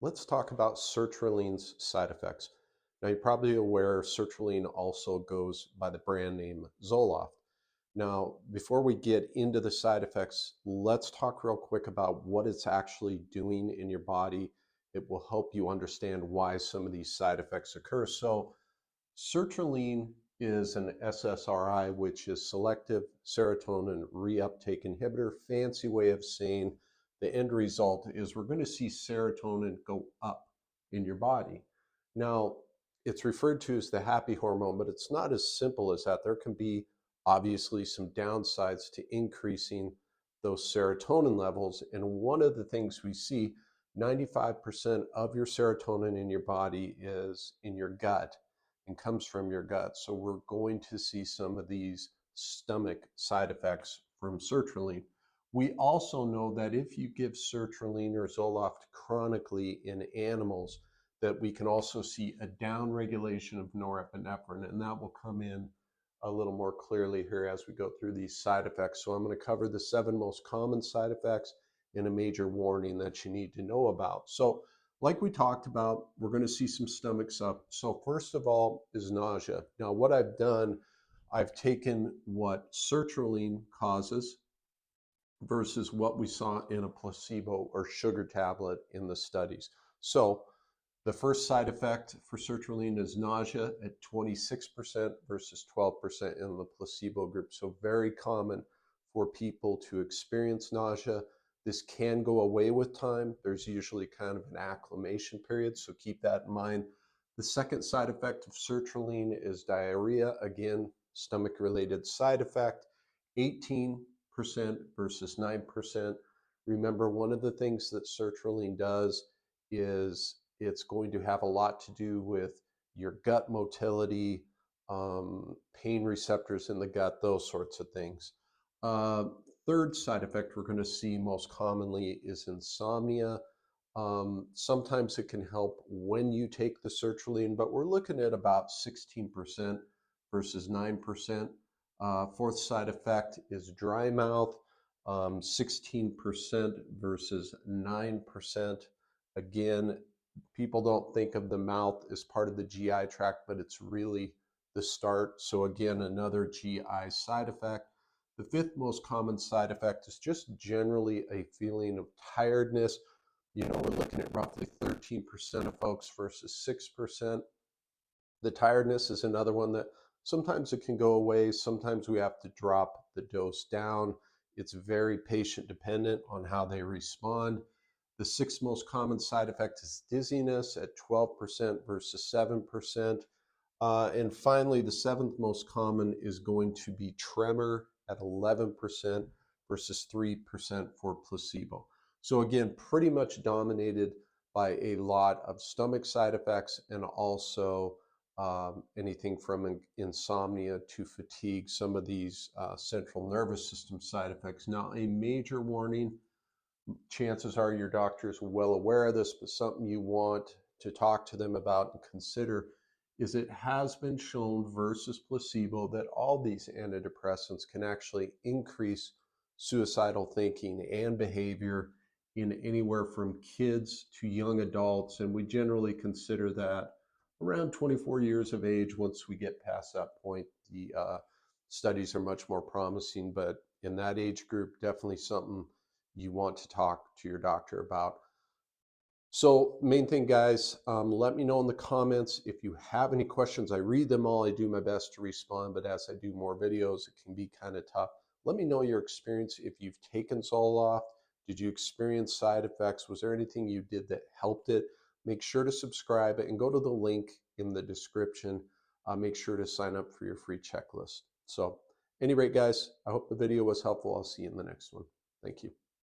Let's talk about sertraline's side effects. Now, you're probably aware sertraline also goes by the brand name Zoloft. Now, before we get into the side effects, let's talk real quick about what it's actually doing in your body. It will help you understand why some of these side effects occur. So, sertraline is an SSRI, which is Selective Serotonin Reuptake Inhibitor. Fancy way of saying the end result is we're going to see serotonin go up in your body. Now, it's referred to as the happy hormone, but it's not as simple as that. There can be obviously some downsides to increasing those serotonin levels. And one of the things we see, 95% of your serotonin in your body is in your gut and comes from your gut. So we're going to see some of these stomach side effects from sertraline. We also know that if you give sertraline or Zoloft chronically in animals, that we can also see a downregulation of norepinephrine, and that will come in a little more clearly here as we go through these side effects. So I'm going to cover the 7 most common side effects and a major warning that you need to know about. So like we talked about, we're going to see some stomachs up. So first of all is nausea. Now what I've done, I've taken what sertraline causes versus what we saw in a placebo or sugar tablet in the studies. So the first side effect for sertraline is nausea at 26% versus 12% in the placebo group. So very common for people to experience nausea. This can go away with time. There's usually kind of an acclimation period, so keep that in mind. The second side effect of sertraline is diarrhea. Again, stomach-related side effect, 18% versus 9%. Remember, one of the things that sertraline does is it's going to have a lot to do with your gut motility, pain receptors in the gut, those sorts of things. Third side effect we're going to see most commonly is insomnia. Sometimes it can help when you take the sertraline, but we're looking at about 16% versus 9%. Fourth side effect is dry mouth, 16% versus 9%. Again, people don't think of the mouth as part of the GI tract, but it's really the start. So again, another GI side effect. The fifth most common side effect is just generally a feeling of tiredness. We're looking at roughly 13% of folks versus 6%. The tiredness is another one that sometimes it can go away. Sometimes we have to drop the dose down. It's very patient dependent on how they respond. The sixth most common side effect is dizziness at 12% versus 7%. And finally, the seventh most common is going to be tremor at 11% versus 3% for placebo. So again, pretty much dominated by a lot of stomach side effects and also anything from insomnia to fatigue, some of these central nervous system side effects. Now, a major warning, chances are your doctor is well aware of this, but something you want to talk to them about and consider is it has been shown versus placebo that all these antidepressants can actually increase suicidal thinking and behavior in anywhere from kids to young adults. And we generally consider that around 24 years of age. Once we get past that point, the studies are much more promising. But in that age group, definitely something you want to talk to your doctor about. So main thing, guys, let me know in the comments if you have any questions. I read them all. I do my best to respond, but as I do more videos, it can be kind of tough. Let me know your experience. If you've taken Zoloft, did you experience side effects? Was there anything you did that helped it? Make sure to subscribe and go to the link in the description. Make sure to sign up for your free checklist. So at any rate, guys, I hope the video was helpful. I'll see you in the next one. Thank you.